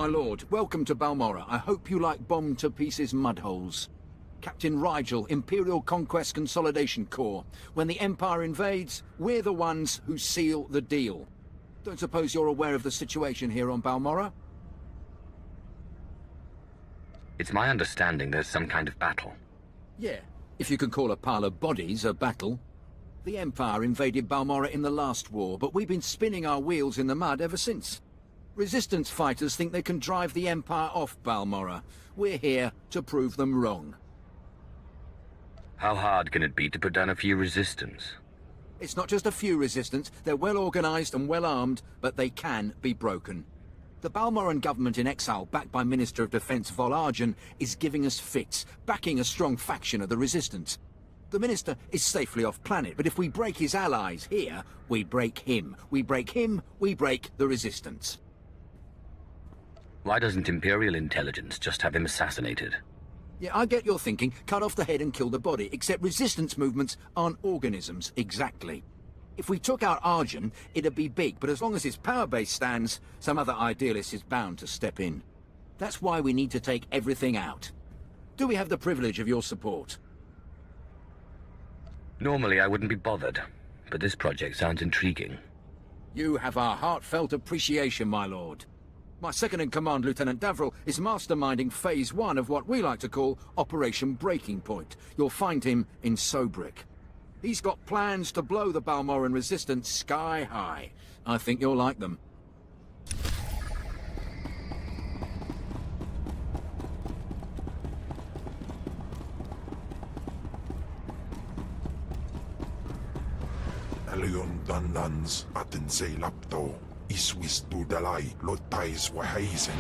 My lord, welcome to Balmora. I hope you like bomb-to-pieces mudholes. Captain Rigel, Imperial Conquest Consolidation Corps. When the Empire invades, we're the ones who seal the deal. Don't suppose you're aware of the situation here on Balmora? It's my understanding there's some kind of battle. Yeah, if you can call a pile of bodies a battle. The Empire invaded Balmora in the last war, but we've been spinning our wheels in the mud ever since. Resistance fighters think they can drive the Empire off Balmora. We're here to prove them wrong. How hard can it be to put down a few resistance? It's not just a few resistance. They're well organized and well armed, but they can be broken. The Balmoran government in exile, backed by Minister of Defense Vol Argen, is giving us fits, backing a strong faction of the resistance. The Minister is safely off planet, but if we break his allies here, we break him. We break him, we break the resistance. Why doesn't Imperial Intelligence just have him assassinated? Yeah, I get your thinking. Cut off the head and kill the body, except resistance movements aren't organisms, exactly. If we took out Argen, it'd be big, but as long as his power base stands, some other idealist is bound to step in. That's why we need to take everything out. Do we have the privilege of your support? Normally I wouldn't be bothered, but this project sounds intriguing. You have our heartfelt appreciation, my lord. My second-in-command, Lieutenant Davril, is masterminding Phase 1 of what we like to call Operation Breaking Point. You'll find him in Sobrik. He's got plans to blow the Balmoran resistance sky high. I think you'll like them. Alion Dandans atin say lapto. Iswis tu dalay lotais wahaisen.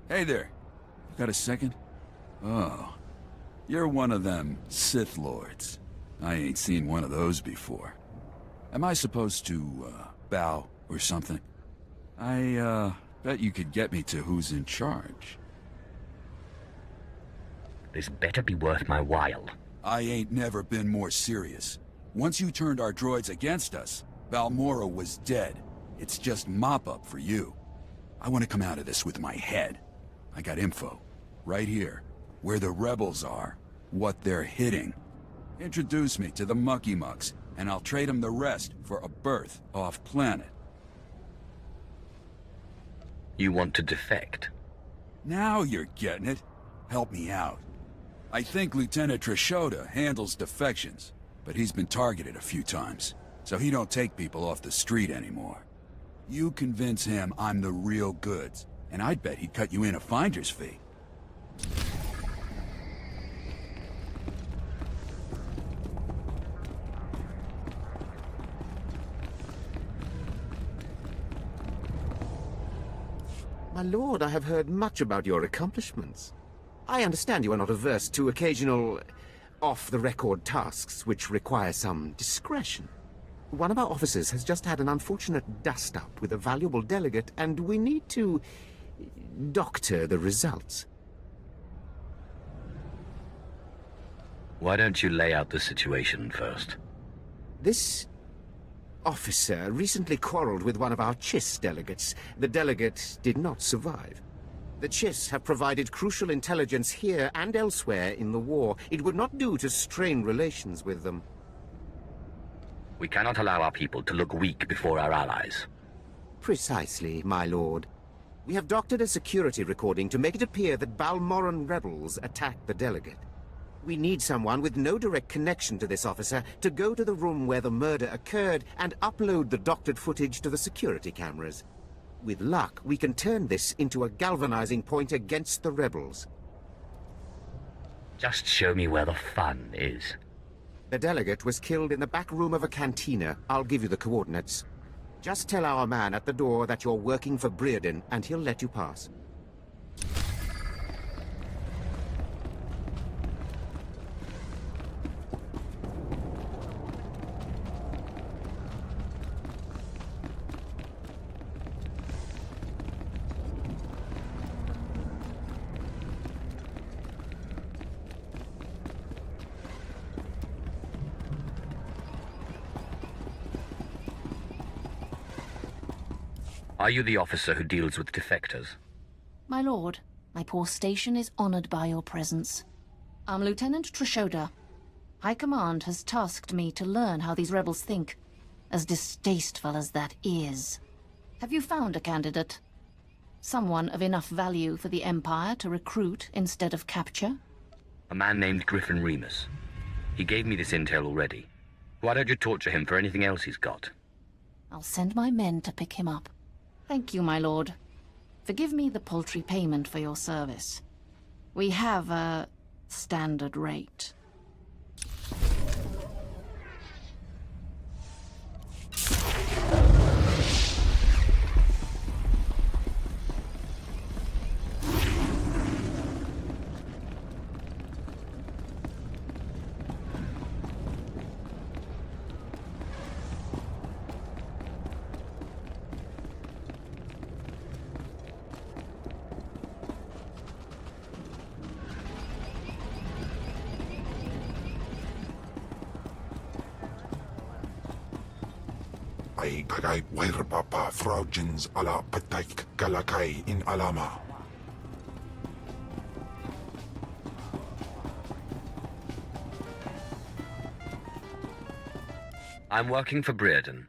Hey there. Got a second? Oh. You're one of them Sith Lords. I ain't seen one of those before. Am I supposed to, bow or something? I, bet you could get me to who's in charge. This better be worth my while. I ain't never been more serious. Once you turned our droids against us, Balmora was dead. It's just mop-up for you. I want to come out of this with my head. I got info. Right here. Where the rebels are. What they're hitting. Introduce me to the Mucky Mucks, and I'll trade them the rest for a berth off-planet. You want to defect? Now you're getting it. Help me out. I think Lieutenant Trishota handles defections, but he's been targeted a few times, so he don't take people off the street anymore. You convince him I'm the real goods, and I'd bet he'd cut you in a finder's fee. My lord, I have heard much about your accomplishments. I understand you are not averse to occasional off-the-record tasks which require some discretion. One of our officers has just had an unfortunate dust-up with a valuable delegate, and we need to doctor the results. Why don't you lay out the situation first? This officer recently quarreled with one of our Chiss delegates. The delegate did not survive. The Chiss have provided crucial intelligence here and elsewhere in the war. It would not do to strain relations with them. We cannot allow our people to look weak before our allies. Precisely, my lord. We have doctored a security recording to make it appear that Balmoran rebels attacked the delegate. We need someone with no direct connection to this officer to go to the room where the murder occurred and upload the doctored footage to the security cameras. With luck, we can turn this into a galvanizing point against the rebels. Just show me where the fun is. The delegate was killed in the back room of a cantina. I'll give you the coordinates. Just tell our man at the door that you're working for Brereton, and he'll let you pass. Are you the officer who deals with defectors? My lord, my poor station is honored by your presence. I'm Lieutenant Trishoda. High Command has tasked me to learn how these rebels think, as distasteful as that is. Have you found a candidate? Someone of enough value for the Empire to recruit instead of capture? A man named Griffin Remus. He gave me this intel already. Why don't you torture him for anything else he's got? I'll send my men to pick him up. Thank you, my lord. Forgive me the paltry payment for your service. We have a standard rate. Ay kagay Papa Fraujins ala Pataik Galakay in Alama. I'm working for Brereton.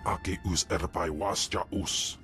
Aki us erpai wasja us.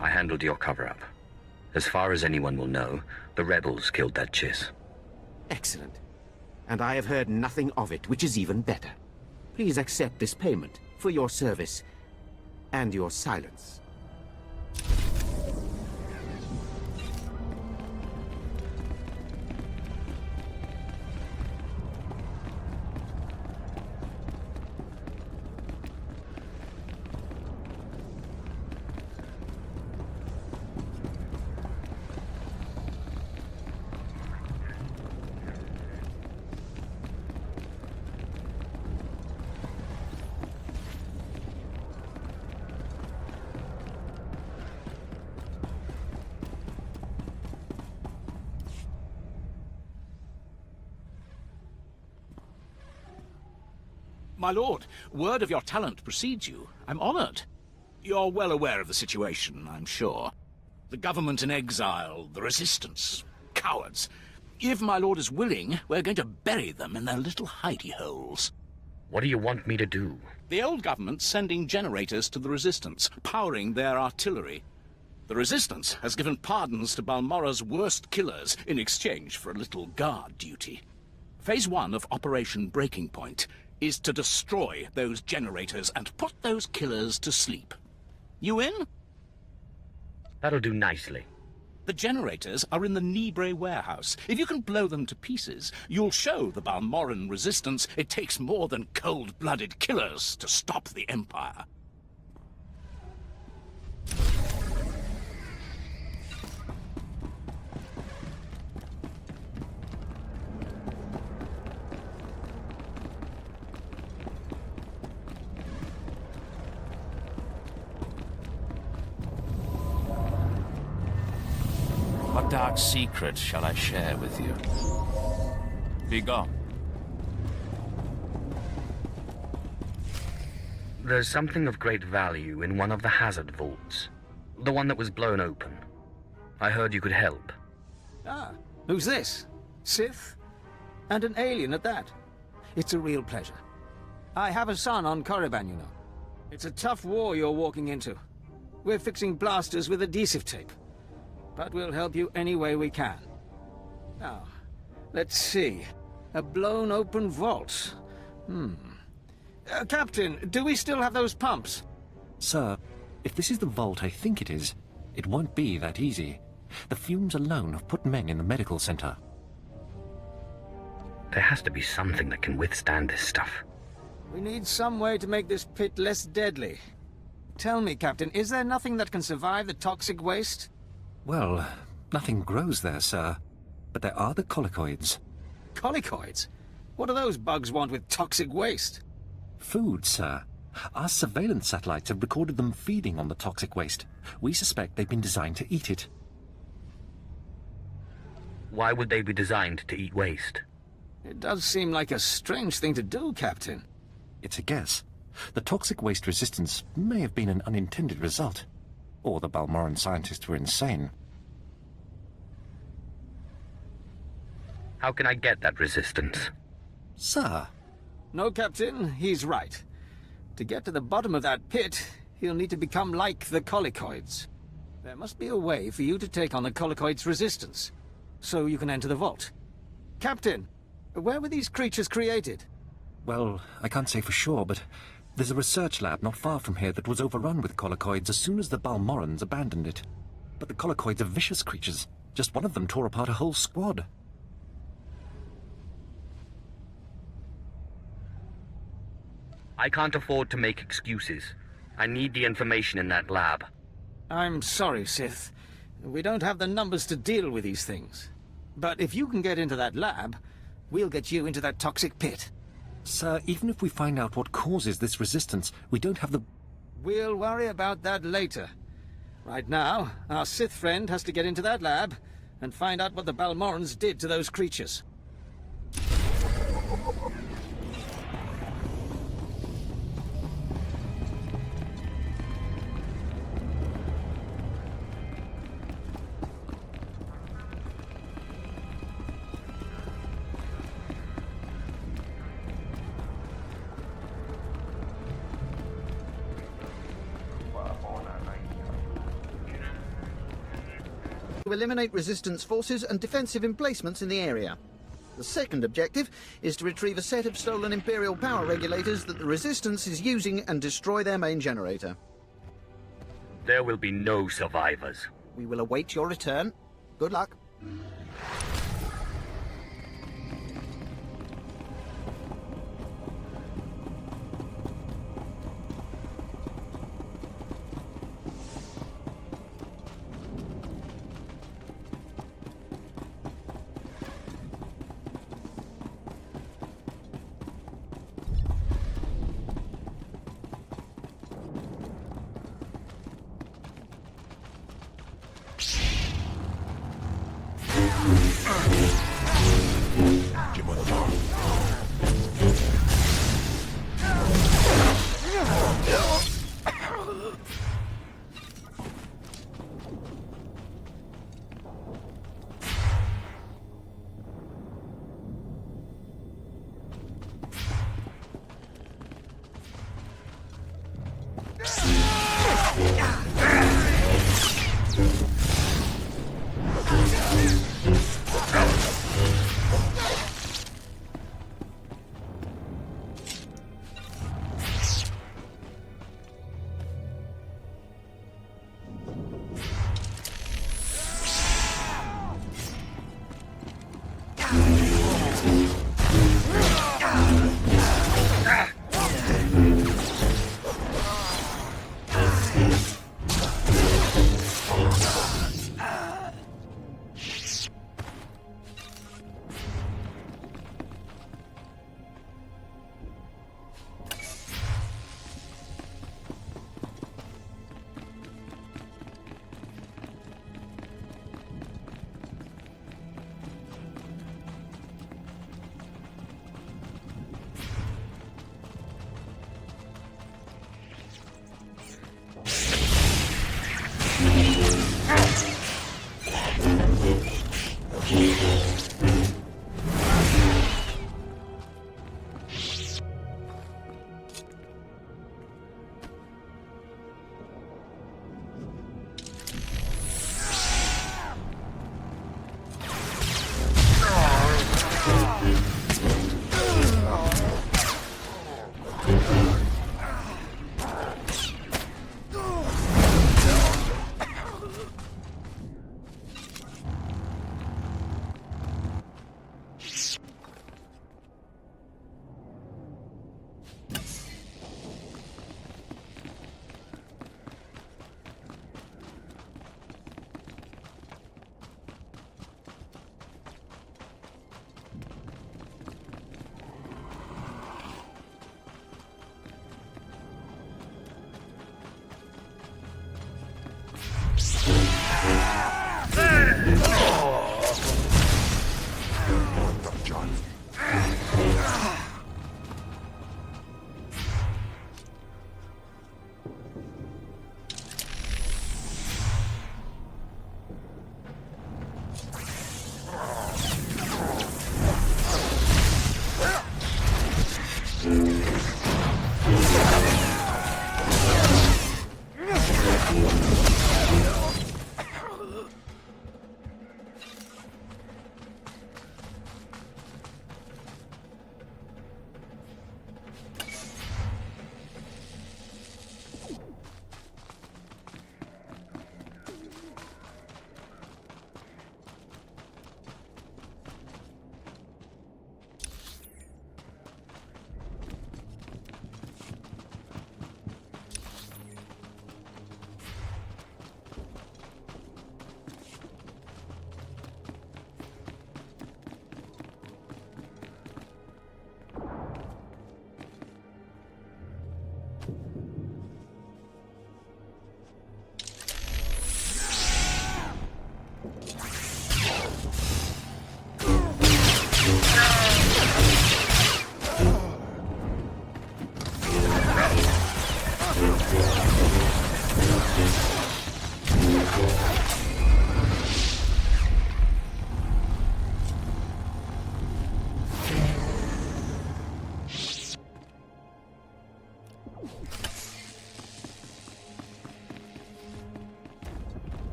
I handled your cover-up. As far as anyone will know, the rebels killed that Chiss. Excellent. And I have heard nothing of it, which is even better. Please accept this payment for your service and your silence. My lord, word of your talent precedes you. I'm honored. You're well aware of the situation, I'm sure. The government in exile, the resistance, cowards. If my lord is willing, we're going to bury them in their little hidey holes. What do you want me to do? The old government's sending generators to the resistance, powering their artillery. The Resistance has given pardons to Balmora's worst killers in exchange for a little guard duty. Phase 1 of Operation Breaking Point is to destroy those generators and put those killers to sleep. You in? That'll do nicely. The generators are in the Nibre warehouse. If you can blow them to pieces, you'll show the Balmoran Resistance it takes more than cold-blooded killers to stop the Empire. What dark secret shall I share with you? Be gone. There's something of great value in one of the hazard vaults. The one that was blown open. I heard you could help. Ah, who's this? Sith? And an alien at that. It's a real pleasure. I have a son on Korriban, you know. It's a tough war you're walking into. We're fixing blasters with adhesive tape. But we'll help you any way we can. Now, let's see. A blown open vault. Captain, do we still have those pumps? Sir, if this is the vault I think it is, it won't be that easy. The fumes alone have put men in the medical center. There has to be something that can withstand this stuff. We need some way to make this pit less deadly. Tell me, Captain, is there nothing that can survive the toxic waste? Well, nothing grows there, sir. But there are the colicoids. Colicoids? What do those bugs want with toxic waste? Food, sir. Our surveillance satellites have recorded them feeding on the toxic waste. We suspect they've been designed to eat it. Why would they be designed to eat waste? It does seem like a strange thing to do, Captain. It's a guess. The toxic waste resistance may have been an unintended result. Or the Balmoran scientists were insane. How can I get that resistance? Sir? No, Captain, he's right. To get to the bottom of that pit, he'll need to become like the colicoids. There must be a way for you to take on the colicoids' resistance, so you can enter the vault. Captain, where were these creatures created? Well, I can't say for sure, but there's a research lab not far from here that was overrun with colicoids as soon as the Balmorans abandoned it. But the colicoids are vicious creatures. Just one of them tore apart a whole squad. I can't afford to make excuses. I need the information in that lab. I'm sorry, Sith. We don't have the numbers to deal with these things. But if you can get into that lab, we'll get you into that toxic pit. Sir, even if we find out what causes this resistance, we don't have the... We'll worry about that later. Right now, our Sith friend has to get into that lab and find out what the Balmorans did to those creatures. To eliminate resistance forces and defensive emplacements in the area. The second objective is to retrieve a set of stolen Imperial power regulators that the Resistance is using and destroy their main generator. There will be no survivors. We will await your return. Good luck.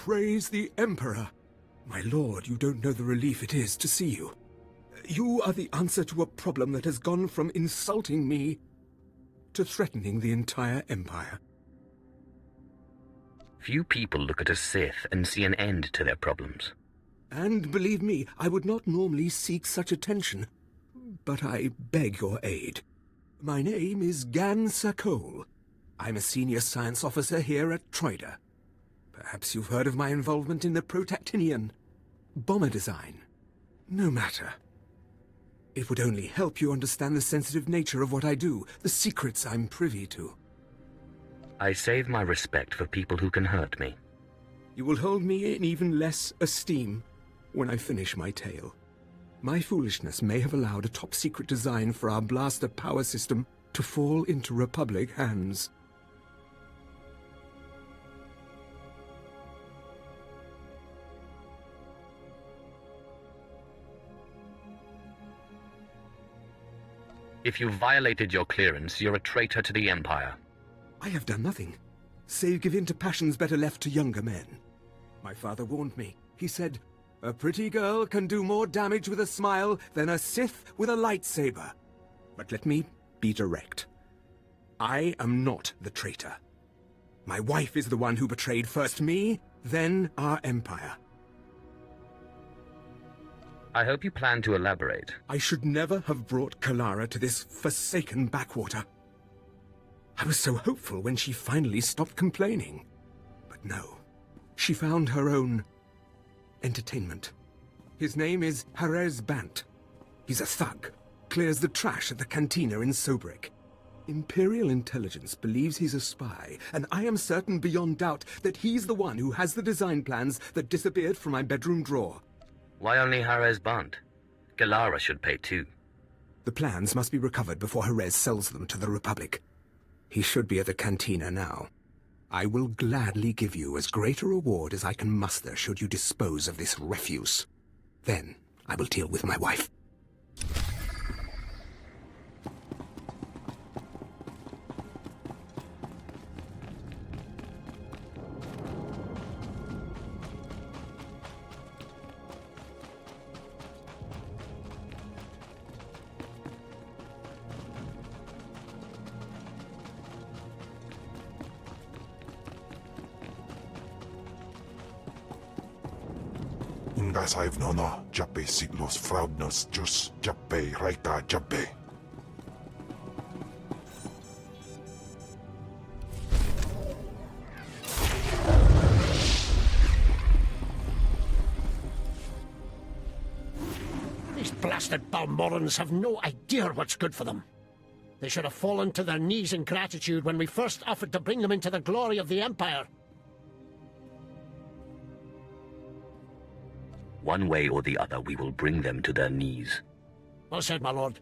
Praise the Emperor! My lord, you don't know the relief it is to see you. You are the answer to a problem that has gone from insulting me to threatening the entire Empire. Few people look at a Sith and see an end to their problems. And believe me, I would not normally seek such attention, but I beg your aid. My name is Gan Sakol. I'm a senior science officer here at Troida. Perhaps you've heard of my involvement in the Protactinian bomber design. No matter. It would only help you understand the sensitive nature of what I do, the secrets I'm privy to. I save my respect for people who can hurt me. You will hold me in even less esteem when I finish my tale. My foolishness may have allowed a top-secret design for our blaster power system to fall into Republic hands. If you violated your clearance, you're a traitor to the Empire. I have done nothing, save give in to passions better left to younger men. My father warned me. He said, "A pretty girl can do more damage with a smile than a Sith with a lightsaber." But let me be direct. I am not the traitor. My wife is the one who betrayed first me, then our Empire. I hope you plan to elaborate. I should never have brought Kalara to this forsaken backwater. I was so hopeful when she finally stopped complaining. But no, she found her own entertainment. His name is Jerez Bant. He's a thug, clears the trash at the cantina in Sobrik. Imperial intelligence believes he's a spy, and I am certain beyond doubt that he's the one who has the design plans that disappeared from my bedroom drawer. Why only Jerez Bant? Kalara should pay too. The plans must be recovered before Jerez sells them to the Republic. He should be at the cantina now. I will gladly give you as great a reward as I can muster should you dispose of this refuse. Then I will deal with my wife. Ingas I've no, Jape siglos fraudnos jus, Jape raita Jape. These blasted Balmorans have no idea what's good for them. They should have fallen to their knees in gratitude when we first offered to bring them into the glory of the Empire. One way or the other, we will bring them to their knees. Well said, my lord.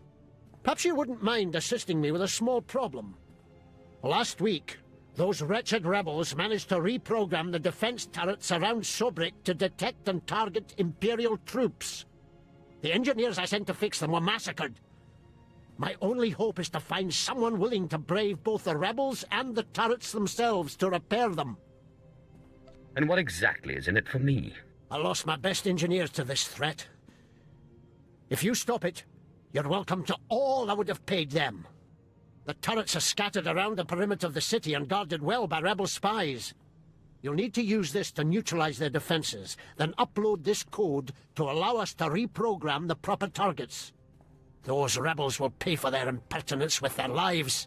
Perhaps you wouldn't mind assisting me with a small problem. Last week, those wretched rebels managed to reprogram the defense turrets around Sobrik to detect and target Imperial troops. The engineers I sent to fix them were massacred. My only hope is to find someone willing to brave both the rebels and the turrets themselves to repair them. And what exactly is in it for me? I lost my best engineers to this threat. If you stop it, you're welcome to all I would have paid them. The turrets are scattered around the perimeter of the city and guarded well by rebel spies. You'll need to use this to neutralize their defenses, then upload this code to allow us to reprogram the proper targets. Those rebels will pay for their impertinence with their lives.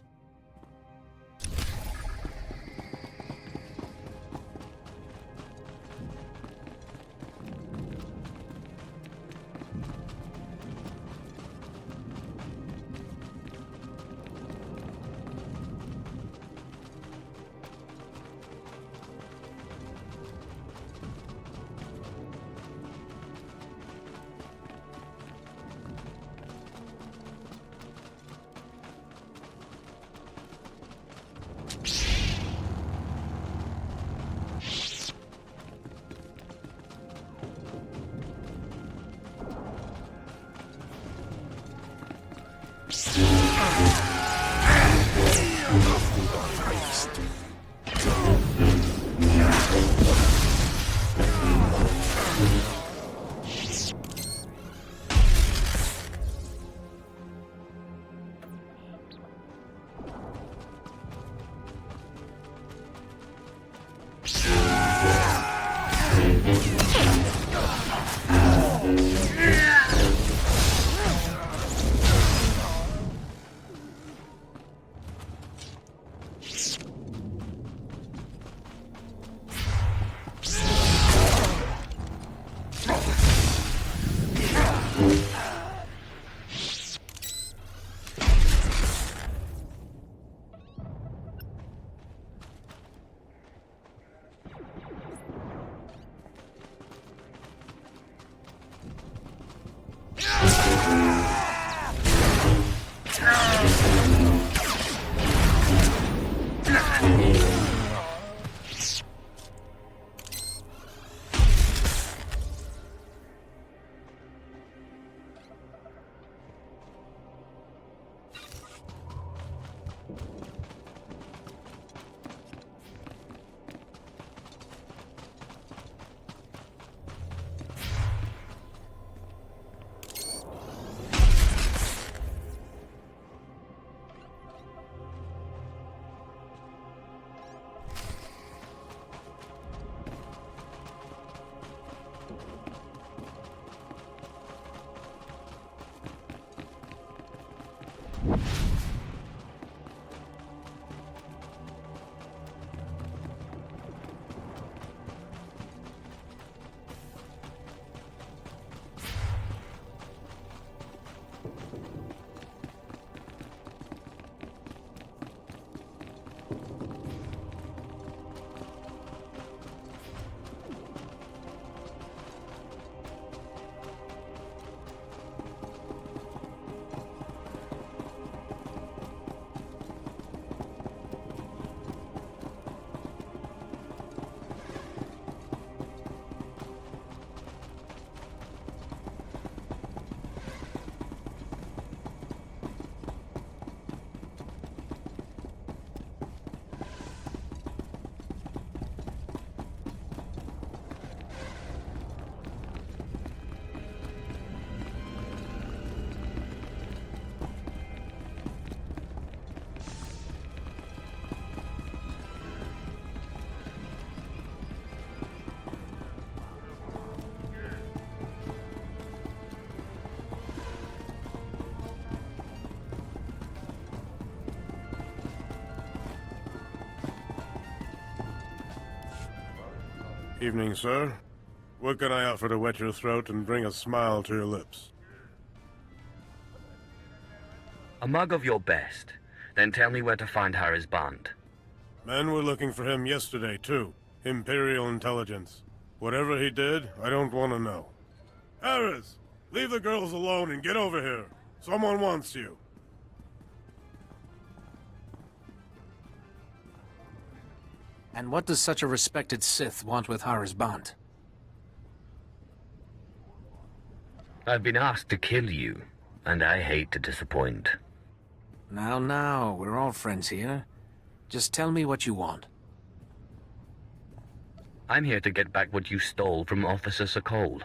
Evening, sir. What can I offer to wet your throat and bring a smile to your lips? A mug of your best. Then tell me where to find Harris Bond. Men were looking for him yesterday, too. Imperial intelligence. Whatever he did, I don't want to know. Harris! Leave the girls alone and get over here. Someone wants you. And what does such a respected Sith want with Harris Bond? I've been asked to kill you, and I hate to disappoint. Now, we're all friends here. Just tell me what you want. I'm here to get back what you stole from Officer Sokold.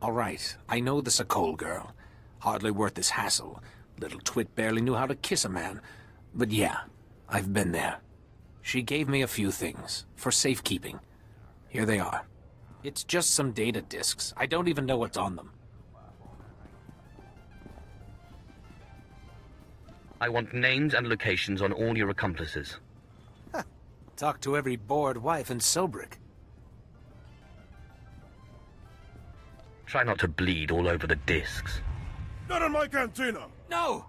All right, I know the Sokold girl. Hardly worth this hassle. Little twit barely knew how to kiss a man. But yeah, I've been there. She gave me a few things, for safekeeping. Here they are. It's just some data disks. I don't even know what's on them. I want names and locations on all your accomplices. Talk to every bored wife in Sobrik. Try not to bleed all over the discs. Not in my cantina! No!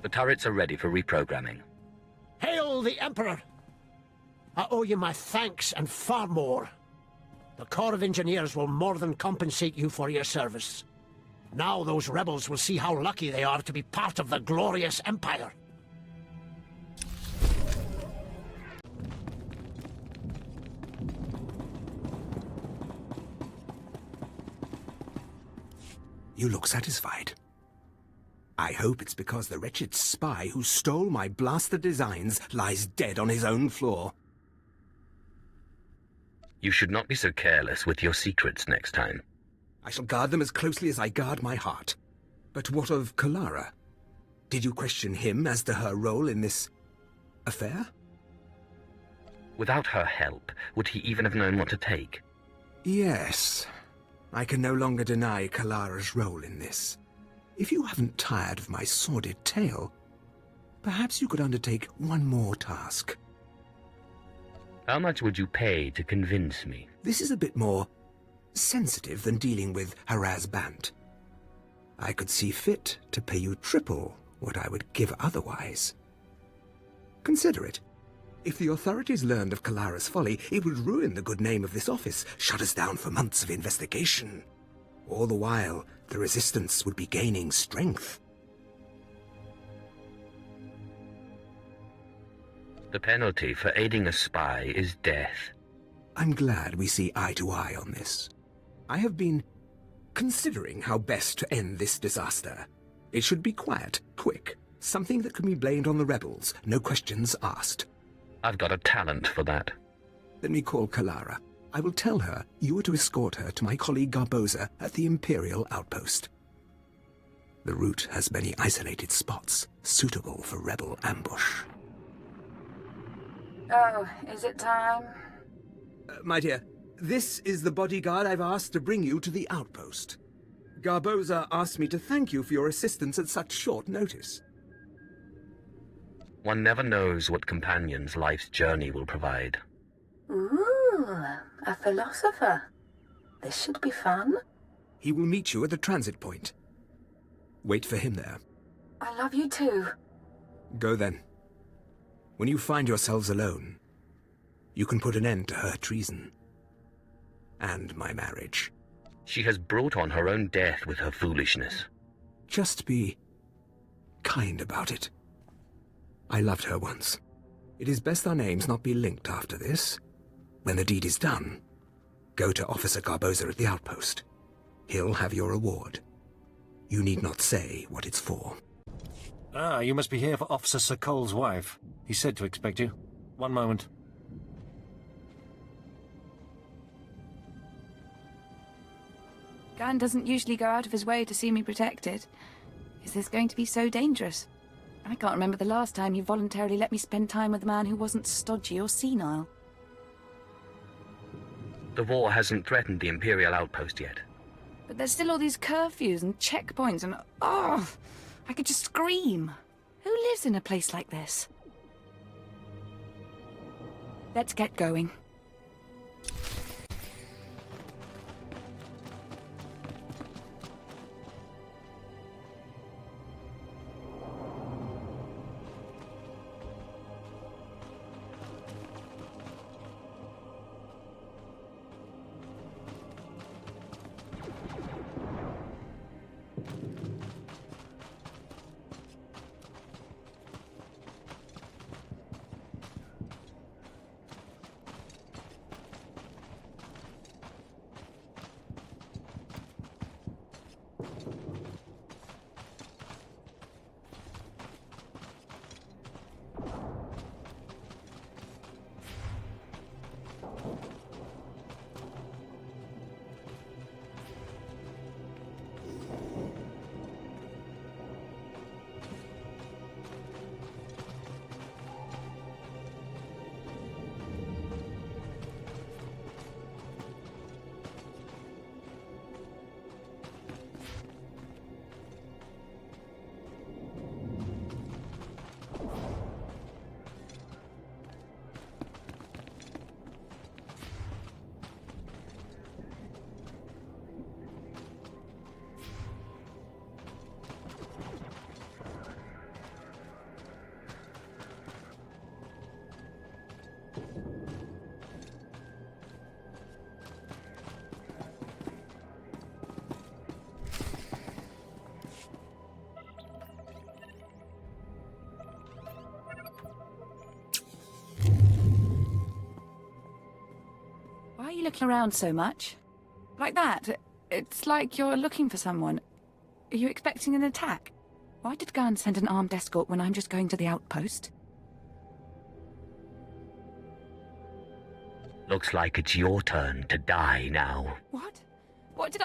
The turrets are ready for reprogramming. Hail the Emperor! I owe you my thanks and far more. The Corps of Engineers will more than compensate you for your service. Now those rebels will see how lucky they are to be part of the glorious Empire. You look satisfied. I hope it's because the wretched spy who stole my blaster designs lies dead on his own floor. You should not be so careless with your secrets next time. I shall guard them as closely as I guard my heart. But what of Kalara? Did you question him as to her role in this affair? Without her help, would he even have known what to take? Yes. I can no longer deny Kalara's role in this. If you haven't tired of my sordid tale, perhaps you could undertake one more task. How much would you pay to convince me? This is a bit more sensitive than dealing with Haraz Bant. I could see fit to pay you triple what I would give otherwise. Consider it. If the authorities learned of Kalara's folly, it would ruin the good name of this office, shut us down for months of investigation. All the while, the Resistance would be gaining strength. The penalty for aiding a spy is death. I'm glad we see eye to eye on this. I have been considering how best to end this disaster. It should be quiet, quick, something that can be blamed on the rebels, no questions asked. I've got a talent for that. Let me call Kalara. I will tell her you are to escort her to my colleague Garboza at the Imperial outpost. The route has many isolated spots, suitable for rebel ambush. Oh, is it time? My dear, this is the bodyguard I've asked to bring you to the outpost. Garboza asked me to thank you for your assistance at such short notice. One never knows what companions life's journey will provide. Ooh, a philosopher. This should be fun. He will meet you at the transit point. Wait for him there. I love you too. Go then. When you find yourselves alone, you can put an end to her treason. And my marriage. She has brought on her own death with her foolishness. Just be kind about it. I loved her once. It is best our names not be linked after this. When the deed is done, go to Officer Garboza at the outpost. He'll have your reward. You need not say what it's for. Ah, you must be here for Officer Sokol's wife. He said to expect you. One moment. Gan doesn't usually go out of his way to see me protected. Is this going to be so dangerous? I can't remember the last time he voluntarily let me spend time with a man who wasn't stodgy or senile. The war hasn't threatened the Imperial outpost yet. But there's still all these curfews and checkpoints and... oh! I could just scream. Who lives in a place like this? Let's get going. Why are you looking around so much? Like that? It's like you're looking for someone. Are you expecting an attack? Why did Gan send an armed escort when I'm just going to the outpost? Looks like it's your turn to die now. What? What did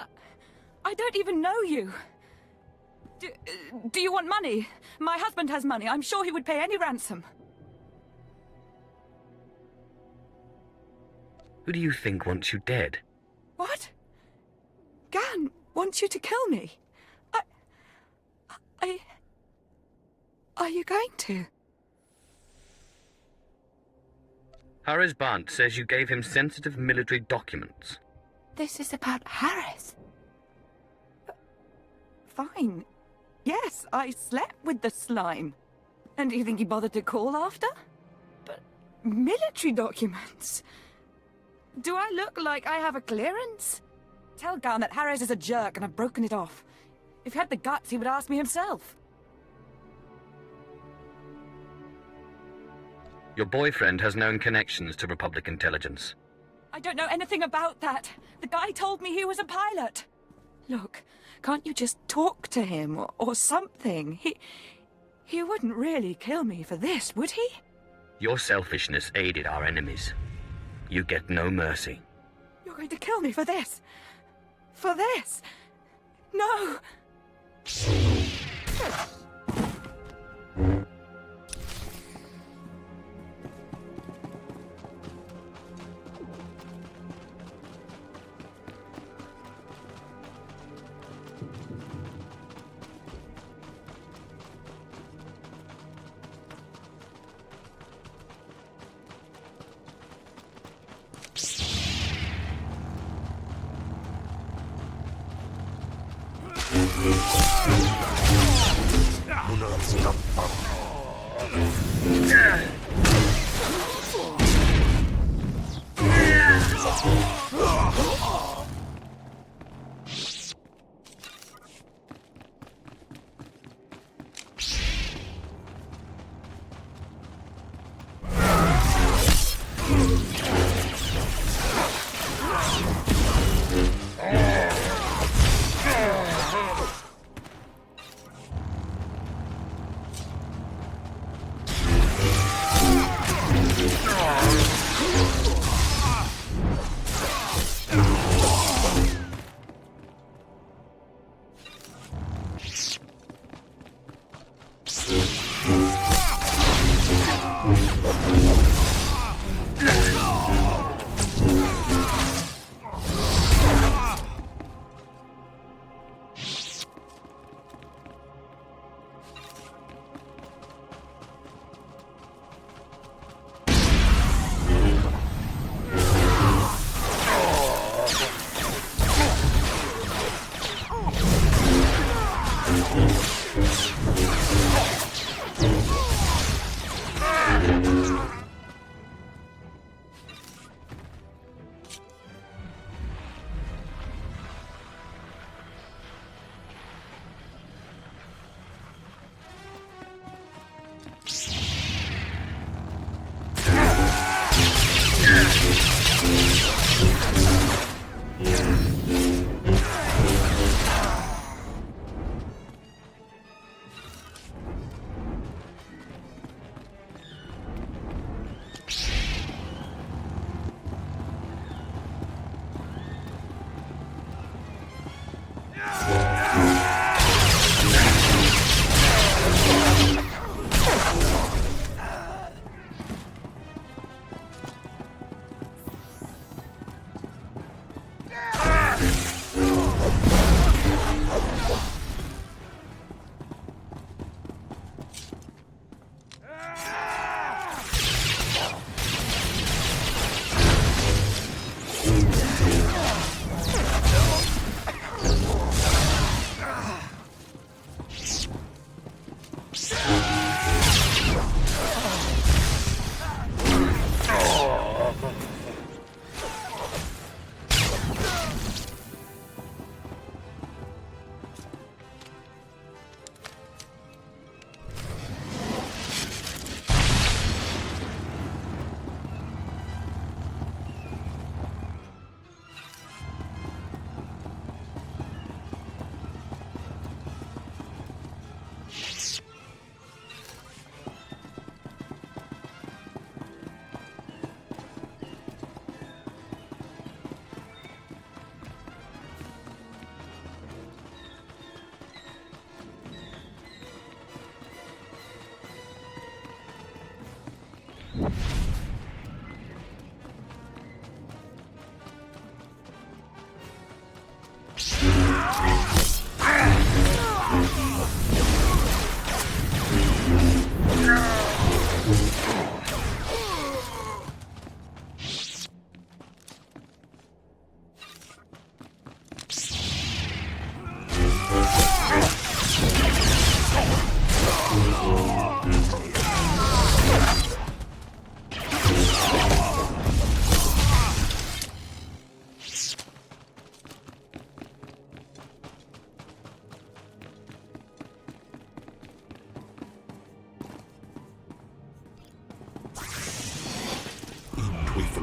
I don't even know you! Do you want money? My husband has money. I'm sure he would pay any ransom. Who do you think wants you dead? What? Gan wants you to kill me? Are you going to? Harris Bant says you gave him sensitive military documents. This is about Harris. fine. Yes, I slept with the slime. And do you think he bothered to call after? But military documents? Do I look like I have a clearance? Tell Garn that Harris is a jerk and I've broken it off. If he had the guts, he would ask me himself. Your boyfriend has known connections to Republic intelligence. I don't know anything about that. The guy told me he was a pilot. Look, can't you just talk to him or something? He wouldn't really kill me for this, would he? Your selfishness aided our enemies. You get no mercy. You're going to kill me for this? For this? No!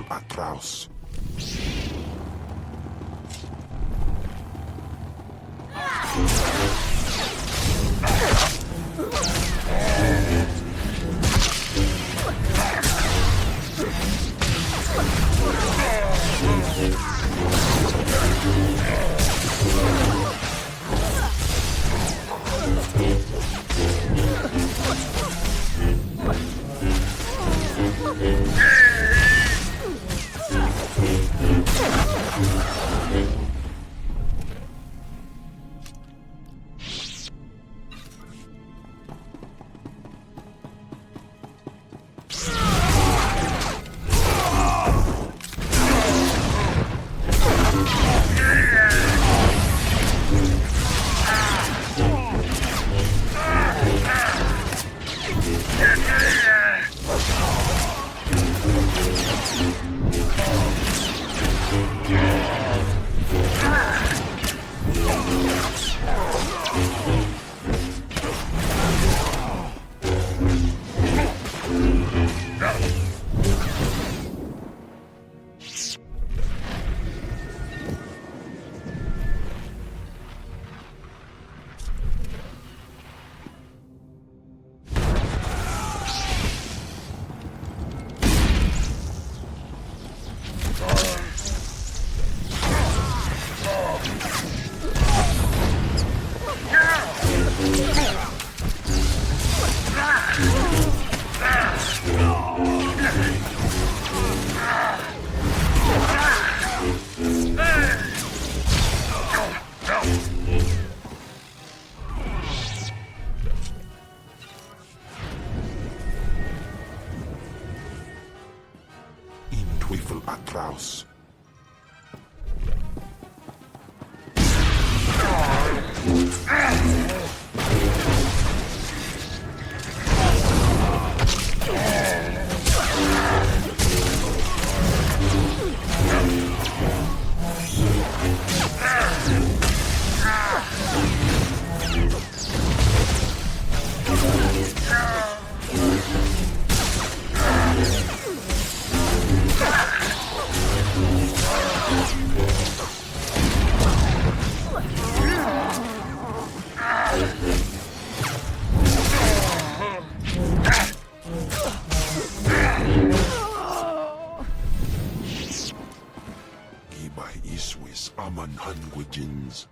atrouse. Teufel atrouse. Gibay iswis aman hangujins.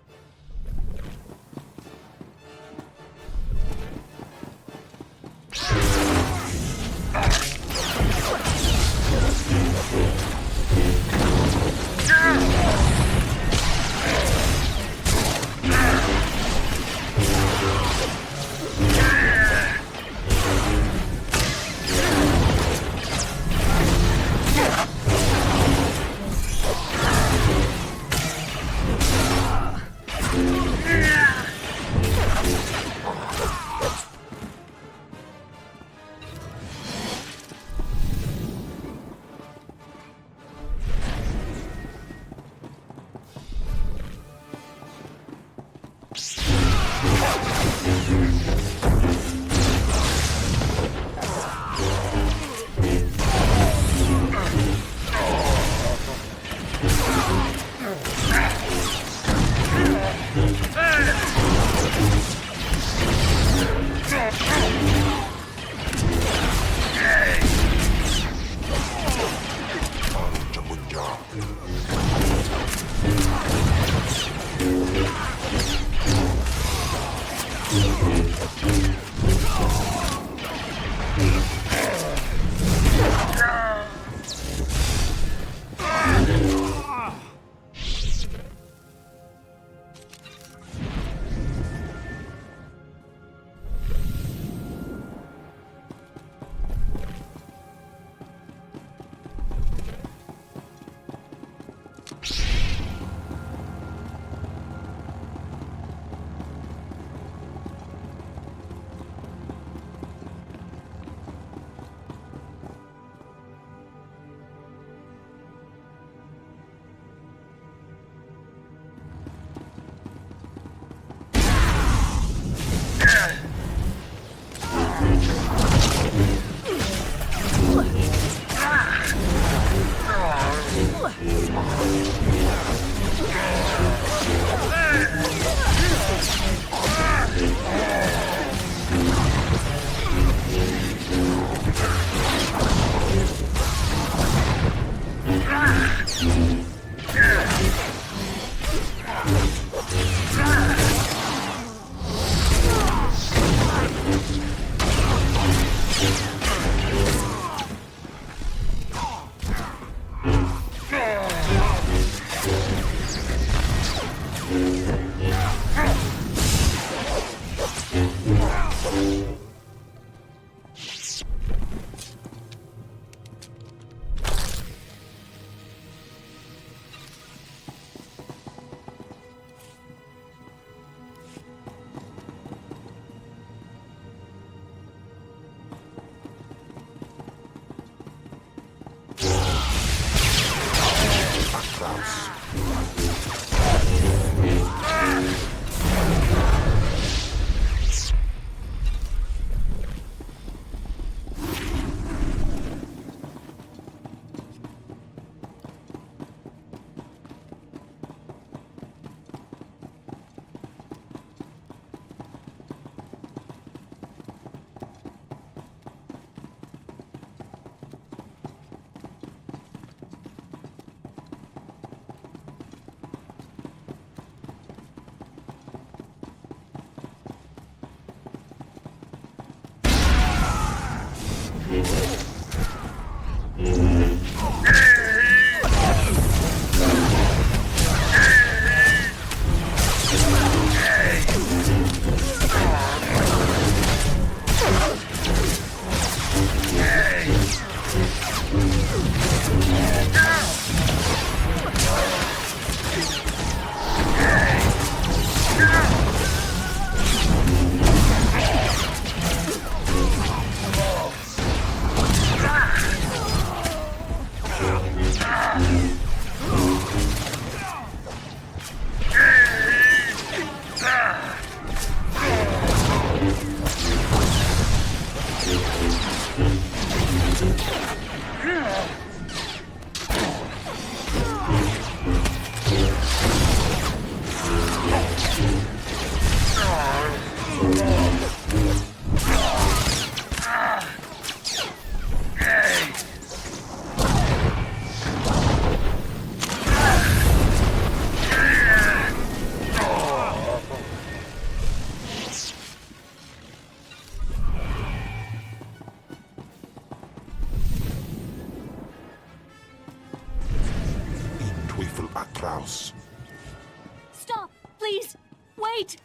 Stop! Please! Wait!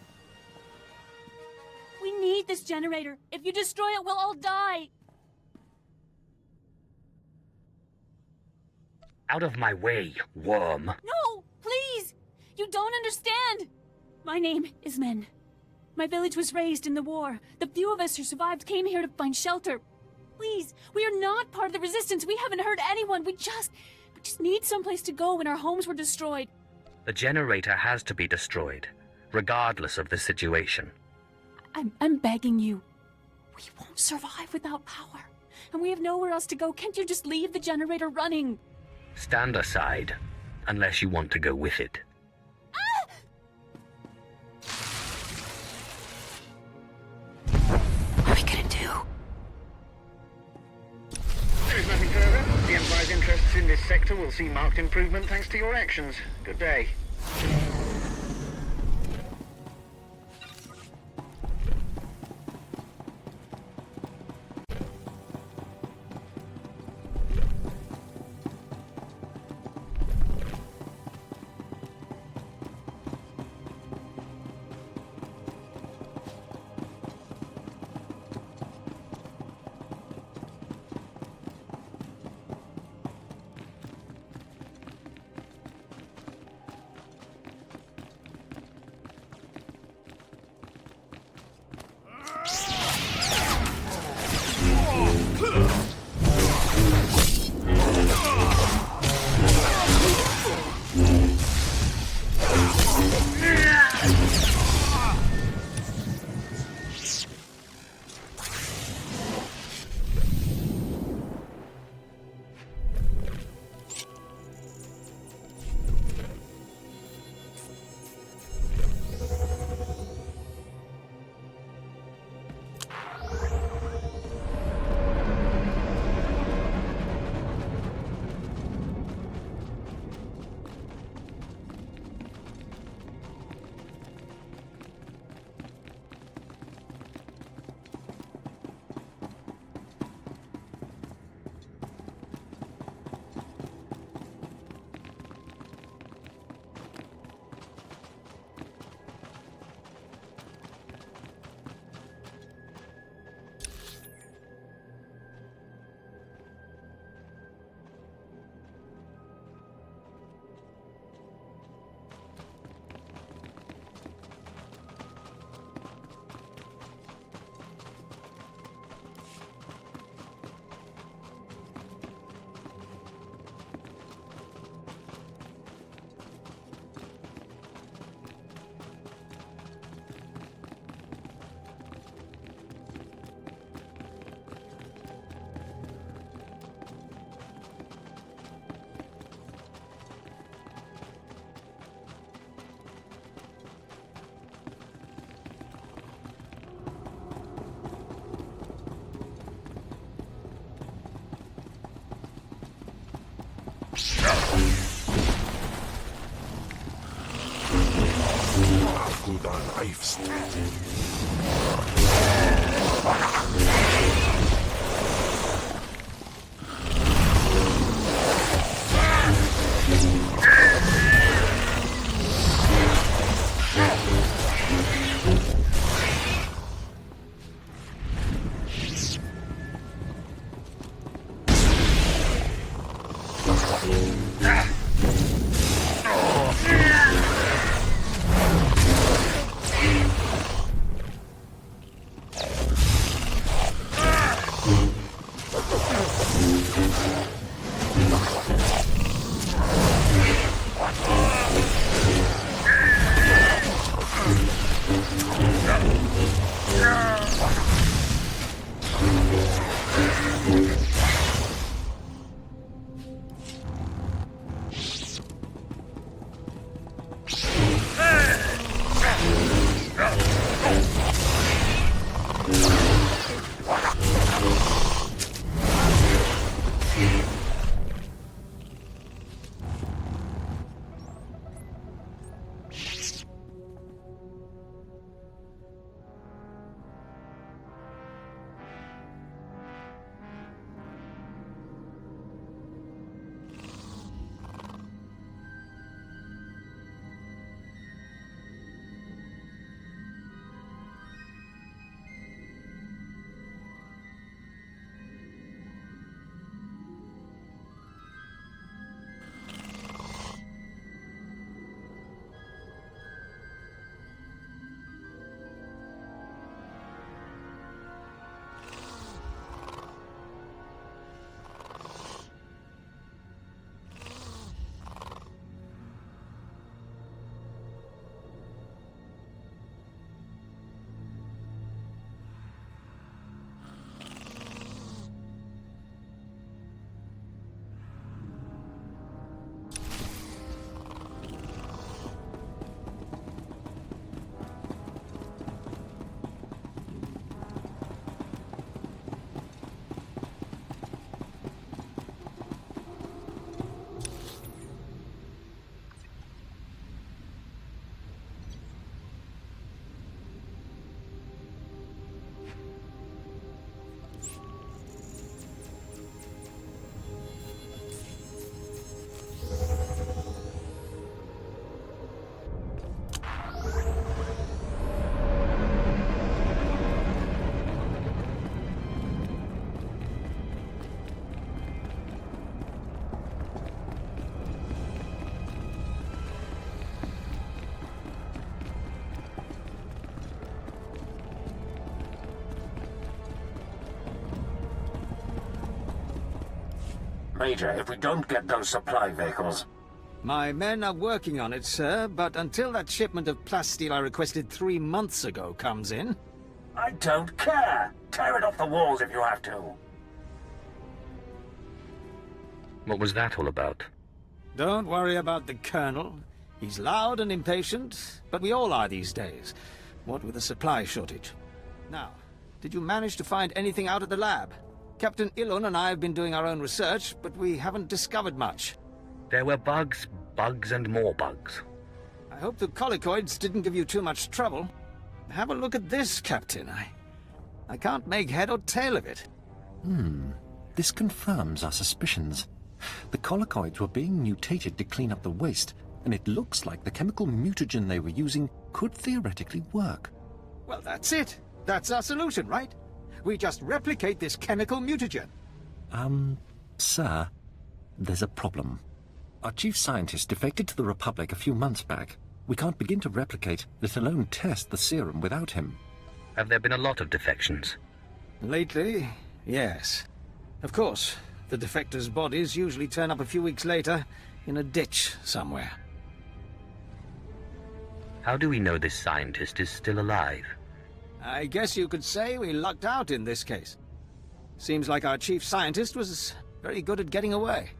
We need this generator. If you destroy it, we'll all die. Out of my way, worm. No! Please! You don't understand! My name is Men. My village was raised in the war. The few of us who survived came here to find shelter. Please, we are not part of the resistance. We haven't hurt anyone. We just need someplace to go when our homes were destroyed. The generator has to be destroyed, regardless of the situation. I'm begging you. We won't survive without power. And we have nowhere else to go. Can't you just leave the generator running? Stand aside, unless you want to go with it. What are we gonna do? There is nothing further. The Empire's interests in this sector will see marked improvement thanks to your actions. Good day. life's Major, if we don't get those supply vehicles... My men are working on it, sir, but until that shipment of plasteel I requested 3 months ago comes in... I don't care! Tear it off the walls if you have to! What was that all about? Don't worry about the Colonel. He's loud and impatient, but we all are these days, what with the supply shortage. Now, did you manage to find anything out at the lab? Captain Ilun and I have been doing our own research, but we haven't discovered much. There were bugs, and more bugs. I hope the colicoids didn't give you too much trouble. Have a look at this, Captain. I can't make head or tail of it. This confirms our suspicions. The colicoids were being mutated to clean up the waste, and it looks like the chemical mutagen they were using could theoretically work. Well, that's it. That's our solution, right? We just replicate this chemical mutagen. Sir, there's a problem. Our chief scientist defected to the Republic a few months back. We can't begin to replicate, let alone test the serum without him. Have there been a lot of defections? Lately, yes. Of course, the defectors' bodies usually turn up a few weeks later in a ditch somewhere. How do we know this scientist is still alive? I guess you could say we lucked out in this case. Seems like our chief scientist was very good at getting away.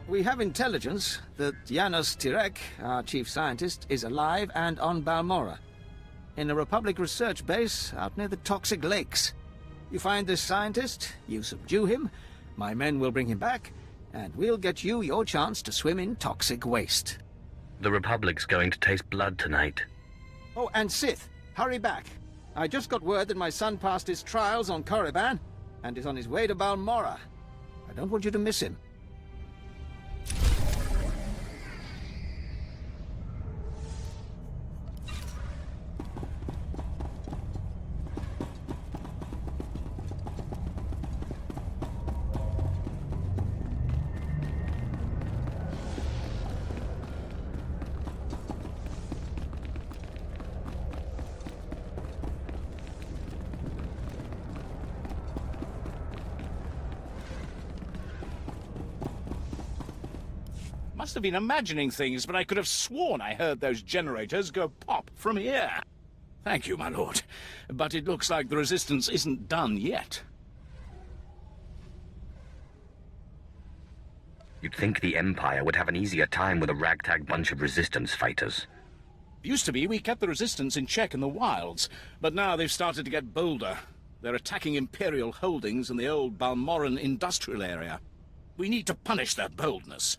We have intelligence that Janos Tirek, our chief scientist, is alive and on Balmora, in a Republic research base out near the toxic lakes. You find this scientist, you subdue him, my men will bring him back, and we'll get you your chance to swim in toxic waste. The Republic's going to taste blood tonight. Oh, and Sith, hurry back. I just got word that my son passed his trials on Korriban and is on his way to Balmora. I don't want you to miss him. Must have been imagining things, but I could have sworn I heard those generators go pop from here. Thank you, my lord. But it looks like the resistance isn't done yet. You'd think the Empire would have an easier time with a ragtag bunch of resistance fighters. Used to be we kept the resistance in check in the wilds, but now they've started to get bolder. They're attacking Imperial holdings in the old Balmoran industrial area. We need to punish their boldness.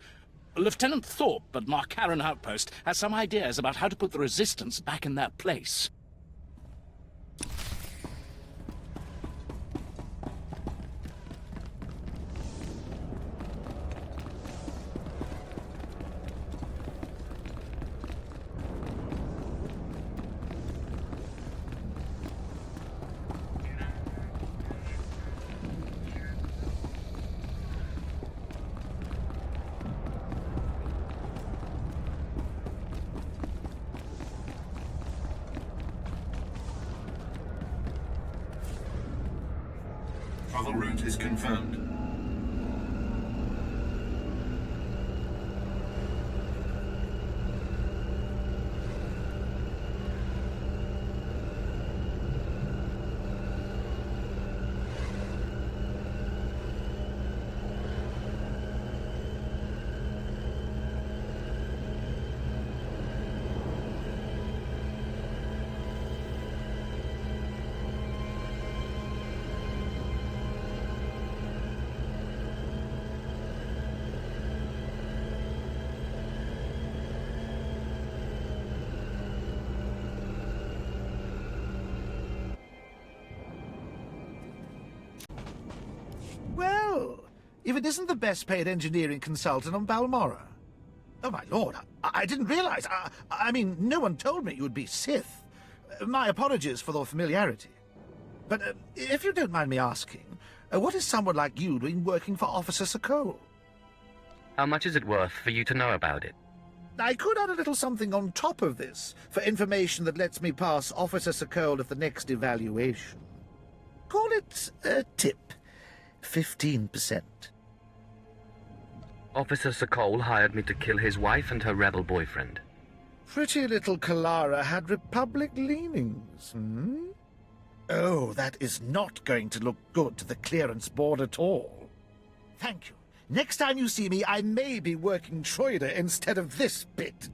Lieutenant Thorpe at Markaran Outpost has some ideas about how to put the resistance back in their place. Other route is confirmed. Well, if it isn't the best-paid engineering consultant on Balmora. Oh, my lord, I didn't realize. I mean, no one told me you would be Sith. My apologies for the familiarity. But if you don't mind me asking, what is someone like you doing working for Officer Sokol? How much is it worth for you to know about it? I could add a little something on top of this, for information that lets me pass Officer Sokol at the next evaluation. Call it a tip. 15%. Officer Sokol hired me to kill his wife and her rebel boyfriend. Pretty little Kalara had Republic leanings, hmm? Oh, that is not going to look good to the clearance board at all. Thank you. Next time you see me, I may be working Troider instead of this bit.